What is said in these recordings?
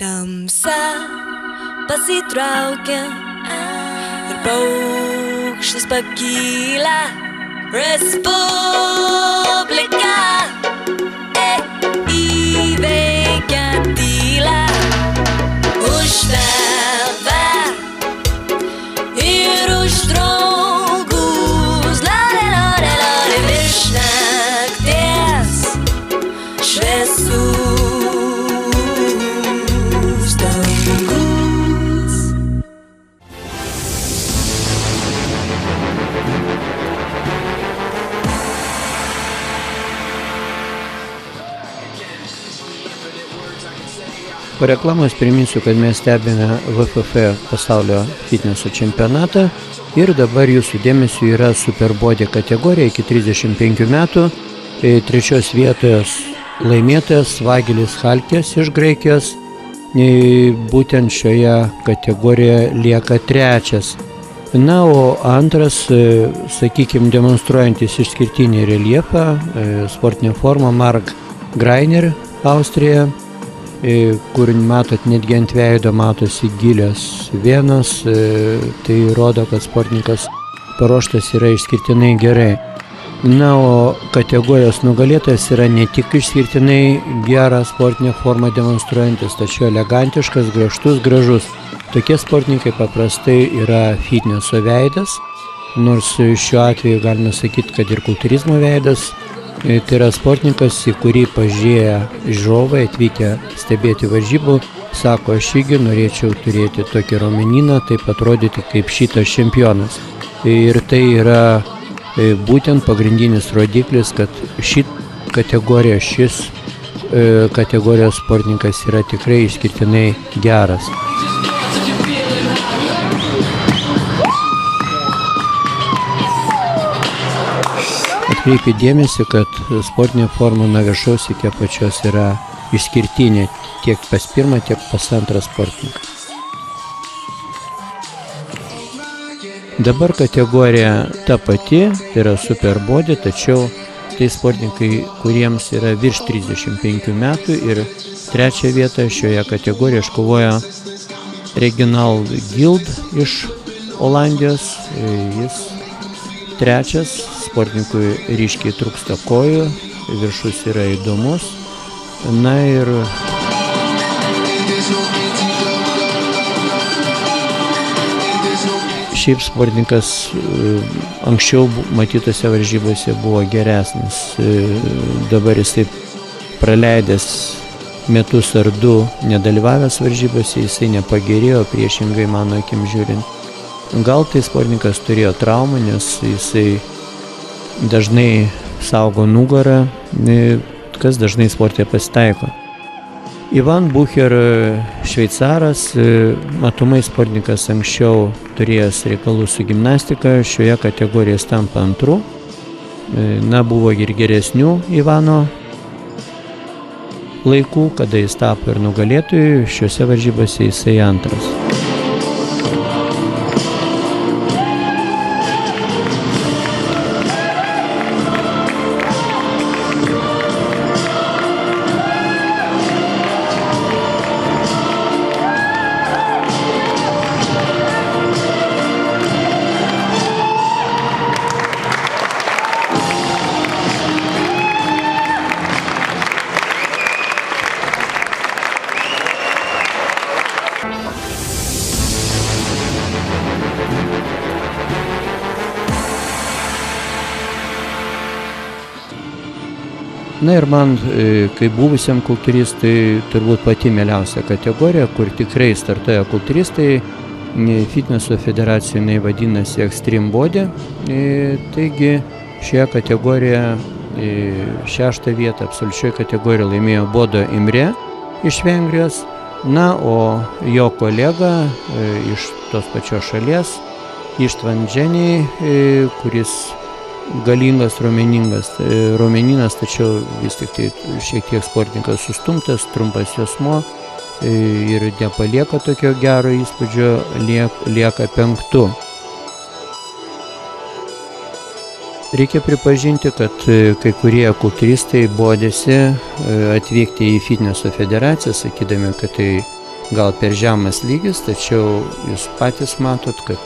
Tamsa pasitraukia ir paukštis pakyla. Respublika įveikia tylą už tave ir už draugus. Lorė virš nakties šviesų. Po reklamos priminsiu, kad mes stebime VFF pasaulio fitneso čempionatą ir dabar jūsų dėmesio yra superbody kategorija iki 35 metų. Trečios vietos laimėtojas Vagelis Chalkės iš Graikijos. Būtent šioje kategorijoje lieka trečias. Na, o antras, sakykime, demonstruojantis išskirtinį reljefą, sportinę formą Mark Greiner, Austrija, kur matot netgi ant veido matosi gilios venos, tai rodo, kad sportininkas paruoštas yra išskirtinai gerai. Na, o kategorijos nugalėtojas yra ne tik išskirtinai gerą sportinę formą demonstruojantis, tačiau elegantiškas, grakštus, gražus. Tokie sportininkai paprastai yra fitneso veidas, nors šiuo atveju galime sakyti, kad ir kultūrizmo veidas. Tai yra sportininkas, į kurį pažiūrėję žiūrovai atvykę stebėti varžybų, sako, aš irgi norėčiau turėti tokį raumenyną, taip atrodyti kaip šitas čempionas. Ir tai yra būtent pagrindinis rodiklis, kad šis kategorijos sportininkas yra tikrai išskirtinai geras. Atkreipiu dėmesį, kad sportinė forma nuo viršaus iki apačios yra išskirtinė tiek pas pirmą, tiek pas antrą sportininką. Dabar kategorija ta pati, tai yra superbody, tačiau tai sportininkai, kuriems yra virš 35 metų ir trečią vietą šioje kategorijoje iškovojo Reginald Gild iš Olandijos. Jis trečias, sportininkui ryškiai trūksta kojų, viršus yra įdomus. Na ir šiaip sportininkas anksčiau matytose varžybose buvo geresnis. Dabar jisai praleidęs metus ar du nedalyvavęs varžybose, jisai nepagerėjo, priešingai mano akim žiūrint. Gal tai sportininkas turėjo traumą, nes jisai dažnai saugo nugarą, kas dažnai sporte pasitaiko. Ivan Bucher, šveicaras, matomai sportininkas anksčiau turėjęs reikalų su gimnastika, šioje kategorijoje tampa antru. Na, buvo ir geresnių Ivano laikų, kada jis tapo ir nugalėtojų, šiuose varžybose jisai antras. Na ir man, kaip buvusiam kultūristui, turbūt pati mieliausia kategorija, kur tikrai startuoja kultūristai, fitneso federacijoje jinai vadinasi Extreme Body. Taigi šioje kategorijoje 6. vietą absoliučioje kategorijoje laimėjo Bodo Imre iš Vengrijos. Na, o jo kolega iš tos pačios šalies, Ištvan Dženiai, kuris galingas raumenynas, tačiau vis tik tai šiek tiek sportininkas sustumtas, trumpas juosmuo ir nepalieka tokio gero įspūdžio, lieka 5. Reikia pripažinti, kad kai kurie kultūristai bodėsi atvykti į fitneso federaciją, sakydami, kad tai gal per žemas lygis, tačiau jūs patys matot, kad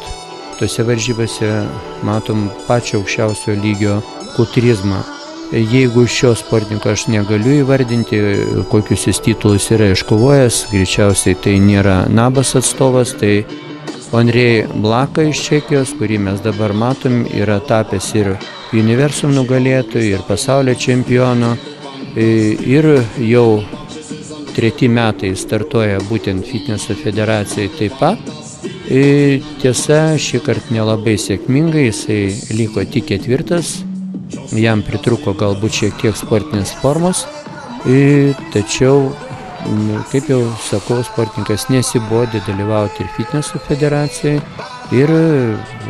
tose varžybose matom pačio aukščiausio lygio kultūrizmą. Jeigu šio sportininko aš negaliu įvardinti, kokius jis titulus yra iškovojęs, greičiausiai tai nėra Nabas atstovas, tai Ondrej Blaka iš Čekijos, kurį mes dabar matom, yra tapęs ir Universum nugalėtojų, ir pasaulio čempionų, ir jau 3 metai startuoja būtent Fitneso federacijai taip pat. Tiesa, šį kartą nelabai sėkmingai, jisai liko tik 4, jam pritruko galbūt šiek tiek sportinės formos, tačiau, kaip jau sakau, sportininkas nesibodė dalyvauti ir Fitneso federacijai ir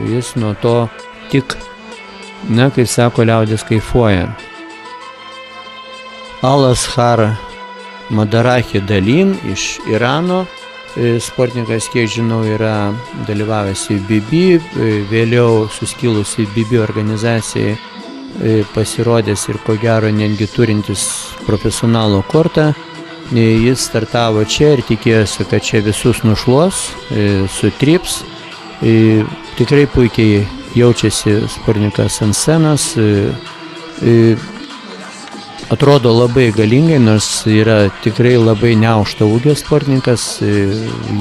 jis nuo to tik, kaip sako liaudis, kaifuoja. Al-Azhar Madarahi Dalin iš Irano, sportininkas, kiek žinau, yra dalyvavęs IBB, vėliau suskilus IBB organizacijai pasirodęs ir ko gero netgi turintis profesionalų kortą. Jis startavo čia ir tikėjosi, kad čia visus nušluos, sutryps. Tikrai puikiai jaučiasi sportininkas ant scenos. Atrodo labai galingai, nors yra tikrai labai neaukšto ūgio sportininkas,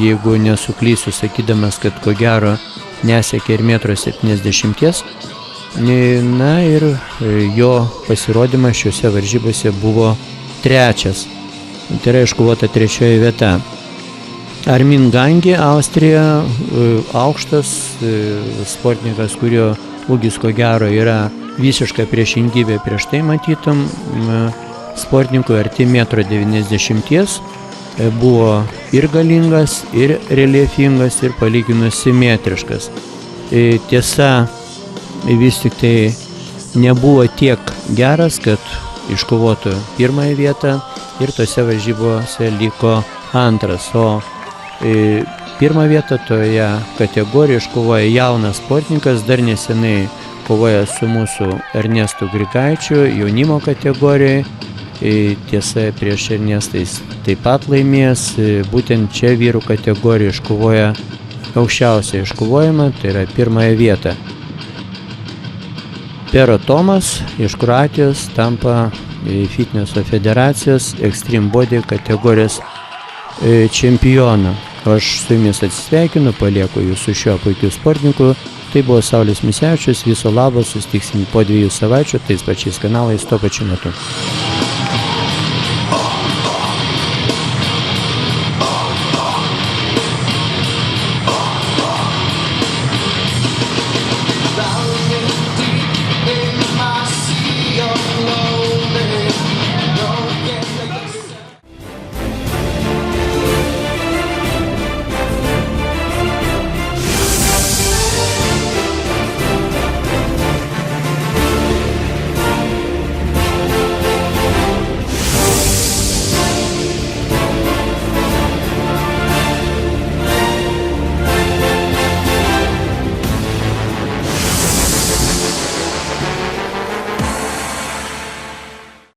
jeigu nesuklysiu sakydamas, kad ko gero nesiekia ir 1,70 m. Na ir jo pasirodymas šiuose varžybose buvo 3. Tai yra iškovota 3 vieta. Armin Gangi, Austrija, aukštas sportininkas, kurio ūgis ko gero yra visiška priešingybė prieš tai matytum sportininkui, arti 1,90 m, buvo ir galingas, ir reliefingas, ir palyginus simetriškas. Tiesa, vis tik tai nebuvo tiek geras, kad iškovotų 1 vietą ir tose varžybose liko 2, o 1 vietą toje kategorijoje iškovoja jaunas sportininkas, dar nesenai kovoja su mūsų Ernestu Grigaičiu jaunimo kategorijoje. Tiesa, prieš Ernestais taip pat laimės, būtent čia vyrų kategorijoje iškovoja aukščiausią iškovojimą, tai yra 1 vietą. Pero Tomas iš Kroatijos tampa Fitneso federacijos Extreme Body kategorijos čempioną. Aš su jumis atsisveikinu, palieku jūs su šiuo puikiu sportininku. Tai buvo Saulius Misevičius, viso labo, susitiksim po 2 savaičių tais pačiais kanalais tuo pačiu metu.